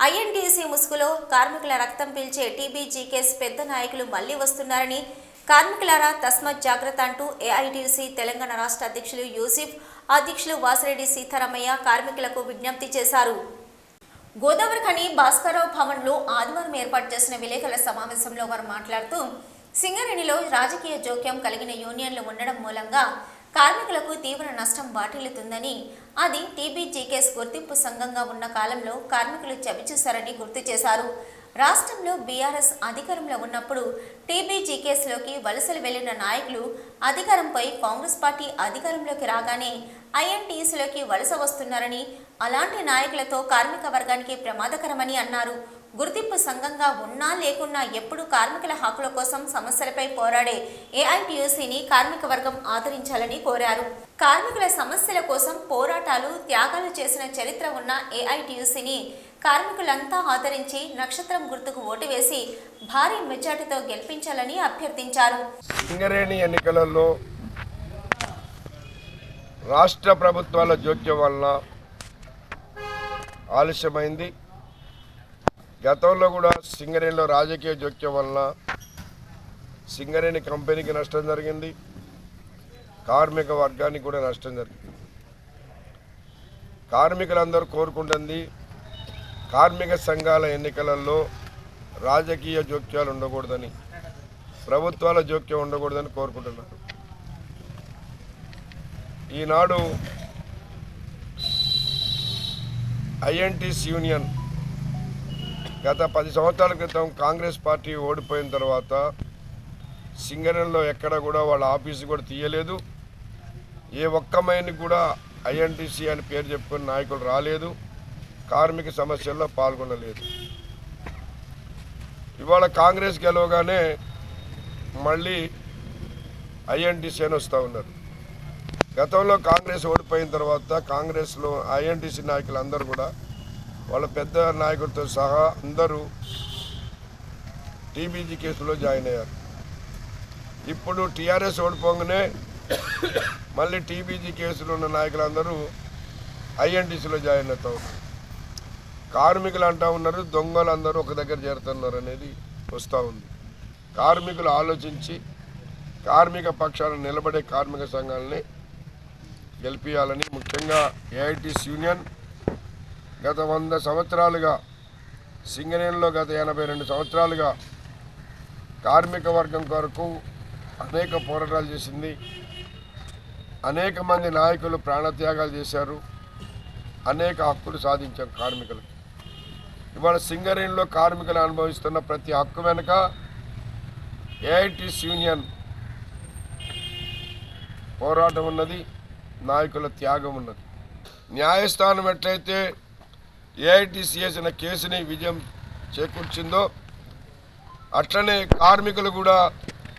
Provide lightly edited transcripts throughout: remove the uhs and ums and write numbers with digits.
INTUC ముసుగులో కార్మికుల రక్తం పీల్చే టీబీజీకేఎస్ పెద్ద నాయకులు మళ్లీ వస్తున్నారని, కార్మికులారా తస్మత్ జాగ్రత్త అంటూ ఏఐటీసీ తెలంగాణ రాష్ట్ర అధ్యక్షులు యూసిఫ్, అధ్యక్షులు వాసిరెడ్డి సీతారామయ్య కార్మికులకు విజ్ఞప్తి చేశారు. గోదావరిఖని భాస్కరరావు భవన్లో ఆదివారం ఏర్పాటు చేసిన విలేకరుల సమావేశంలో వారు మాట్లాడుతూ, సింగరేణిలో రాజకీయ జోక్యం కలిగిన యూనియన్లు ఉండడం మూలంగా కార్మికులకు తీవ్ర నష్టం వాటిల్లుతుందని, అది టీబీజీకేఎస్ గుర్తింపు సంఘంగా ఉన్న కాలంలో కార్మికులు చవిచూశారని గుర్తు చేశారు. రాష్ట్రంలో బీఆర్ఎస్ అధికారంలో ఉన్నప్పుడు టీబీజీకేఎస్లోకి వలసలు వెళ్లిన నాయకులు అధికారంపై కాంగ్రెస్ పార్టీ అధికారంలోకి రాగానే ఐఎన్టీసీలోకి వలస వస్తున్నారని, అలాంటి నాయకులతో కార్మిక వర్గానికి ప్రమాదకరమని అన్నారు. గుర్తింపు సంఘంగా ఉన్నా లేకున్నా ఎప్పుడు కార్మికుల హక్కుల కోసం సమస్యలపై పోరాడే ఏఐటీయూసీని కార్మిక వర్గం ఆదరించాలని కోరారు. కార్మికుల సమస్యల కోసం పోరాటాలు, త్యాగాలు చేసిన చరిత్ర ఉన్న ఏఐటీయూసీని కార్మికులంతా ఆదరించి నక్షత్రం గుర్తుకు ఓటు వేసి భారీ మెజార్టీతో గెలిపించాలని అభ్యర్థించారు. సింగరేణి ఎన్నికలలో రాష్ట్ర ప్రభుత్వాల జోక్యం వలన ఆలస్యమైంది. గతంలో కూడా సింగరేణిలో రాజకీయ జోక్యం వలన సింగరేణి కంపెనీకి నష్టం జరిగింది, కార్మిక వర్గానికి కూడా నష్టం జరిగింది. కార్మికులందరూ కోరుకుంటుంది కార్మిక సంఘాల ఎన్నికలలో రాజకీయ జోక్యాలు ఉండకూడదని, ప్రభుత్వాల జోక్యం ఉండకూడదని కోరుకుంటున్నారు. ఈనాడు ఐఎన్టీసీ యూనియన్ గత 10 సంవత్సరాల క్రితం కాంగ్రెస్ పార్టీ ఓడిపోయిన తర్వాత సింగరేణిలో ఎక్కడ కూడా వాళ్ళ ఆఫీసు కూడా తీయలేదు. ఏ ఒక్క మైన్కి కూడా ఐఎన్టీసీ అని పేరు చెప్పుకుని నాయకులు రాలేదు, కార్మిక సమస్యల్లో పాల్గొనలేదు. ఇవాళ కాంగ్రెస్ గెలవగానే మళ్ళీ ఐఎన్టీసీ అని వస్తూ ఉన్నారు. గతంలో కాంగ్రెస్ ఓడిపోయిన తర్వాత కాంగ్రెస్లో ఐఎన్టీసీ నాయకులు అందరూ కూడా వాళ్ళ పెద్ద నాయకులతో సహా అందరూ టీబీజీకేఎస్లో జాయిన్ అయ్యారు. ఇప్పుడు టీఆర్ఎస్ ఓడిపోగానే మళ్ళీ టీబీజీకేఎస్లో ఉన్న నాయకులందరూ ఐఎన్టీసీలో జాయిన్ అవుతా ఉన్నారు. కార్మికులు అంటూ ఉన్నారు దొంగలు అందరూ ఒక దగ్గర చేరుతున్నారు అనేది వస్తూ ఉంది. కార్మికులు ఆలోచించి కార్మిక పక్షాలను నిలబడే కార్మిక సంఘాలని గెలిపించాలని, ముఖ్యంగా ఏఐటీసీ యూనియన్ గత 100 సంవత్సరాలుగా సింగరేణిలో గత 82 సంవత్సరాలుగా కార్మిక వర్గం కొరకు అనేక పోరాటాలు చేసింది. అనేక మంది నాయకులు ప్రాణత్యాగాలు చేశారు, అనేక హక్కులు సాధించారు కార్మికులకు. ఇవాళ సింగరేణిలో కార్మికులు అనుభవిస్తున్న ప్రతి హక్కు వెనుక ఏఐటీసీ యూనియన్ పోరాటం ఉన్నది, నాయకుల త్యాగం ఉన్నది. న్యాయస్థానం ఎట్లయితే ఏఐటీసీ చేసిన కేసుని విజయం చేకూర్చిందో అట్లనే కార్మికులు కూడా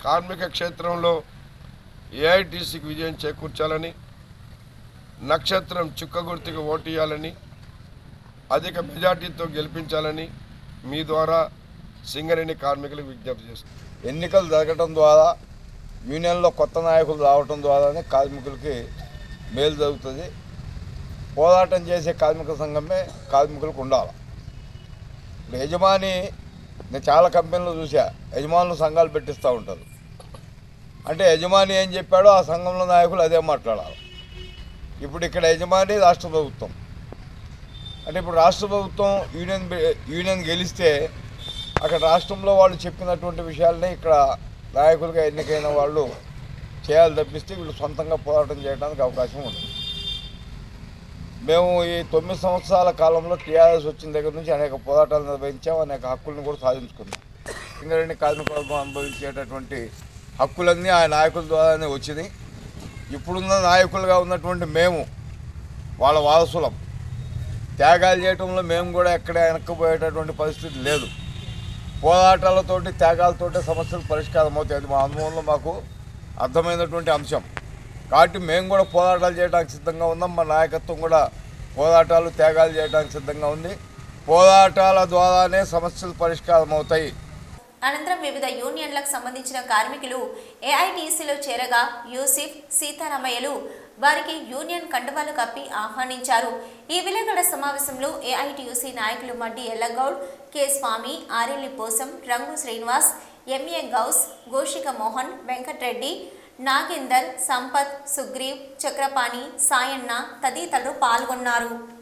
కార్మిక క్షేత్రంలో ఏఐటీసీకి విజయం చేకూర్చాలని, నక్షత్రం చుక్క గుర్తుకు ఓటు ఇవ్వాలని, అధిక మెజార్టీతో గెలిపించాలని మీ ద్వారా సింగరేణి కార్మికులకు విజ్ఞప్తి చేస్తారు. ఎన్నికలు జరగడం ద్వారా యూనియన్లో కొత్త నాయకులు రావడం ద్వారానే కార్మికులకి మేలు జరుగుతుంది. పోరాటం చేసే కార్మిక సంఘమే కార్మికులకు ఉండాలి. ఇప్పుడు యజమాని, నేను చాలా కంపెనీలు చూసా, యజమానులు సంఘాలు పెట్టిస్తూ ఉంటారు. అంటే యజమాని ఏం చెప్పాడో ఆ సంఘంలో నాయకులు అదే మాట్లాడాలి. ఇప్పుడు ఇక్కడ యజమాని రాష్ట్ర ప్రభుత్వం. అంటే ఇప్పుడు రాష్ట్ర ప్రభుత్వం యూనియన్ గెలిస్తే అక్కడ రాష్ట్రంలో వాళ్ళు చెప్పినటువంటి విషయాలనే ఇక్కడ నాయకులుగా ఎన్నికైన వాళ్ళు చేయాలి తప్పిస్తే వీళ్ళు సొంతంగా పోరాటం చేయడానికి అవకాశం ఉంది. మేము ఈ 9 సంవత్సరాల కాలంలో టీఆర్ఎస్ వచ్చిన దగ్గర నుంచి అనేక పోరాటాలు నిర్వహించాం, అనేక హక్కులను కూడా సాధించుకున్నాం. సింగరేణి కార్మిక వర్గం అనుభవించేటటువంటి హక్కులన్నీ ఆ నాయకుల ద్వారానే వచ్చినాయి. ఇప్పుడున్న నాయకులుగా ఉన్నటువంటి మేము వాళ్ళ వారసులం. త్యాగాలు చేయడంలో మేము కూడా ఎక్కడ వెనక్కిపోయేటటువంటి పరిస్థితి లేదు. పోరాటాలతోటి త్యాగాలతోటి సమస్యలు పరిష్కారం అవుతాయి. అది మా అనుభవంలో మాకు అర్థమైనటువంటి అంశం. కాబట్టి మేము కూడా పోరాటాలు చేయడానికి సిద్ధంగా ఉన్నాం. మా నాయకత్వం కూడా పోరాటాలు, త్యాగాలు చేయడానికి సిద్ధంగా ఉంది. పోరాటాల ద్వారానే సమస్యలు పరిష్కారం అవుతాయి. అనంతరం వివిధ యూనియన్లకు సంబంధించిన కార్మికులు ఏఐటీసీలో చేరగా యూసిఫ్, సీతారామయ్యలు వారికి యూనియన్ కండువాలు కప్పి ఆహ్వానించారు. ఈ విలేకరుల సమావేశంలో ఏఐటీయూసీ నాయకులు మడ్డి ఎల్లగౌడ్, కె స్వామి, ఆరెల్లి పోసం, రంగు శ్రీనివాస్, ఎంఏ గౌస్, గోషిక మోహన్, వెంకట్రెడ్డి, నాగేందర్, సంపత్, సుగ్రీవ్, చక్రపాణి, సాయన్న తదితరులు పాల్గొన్నారు.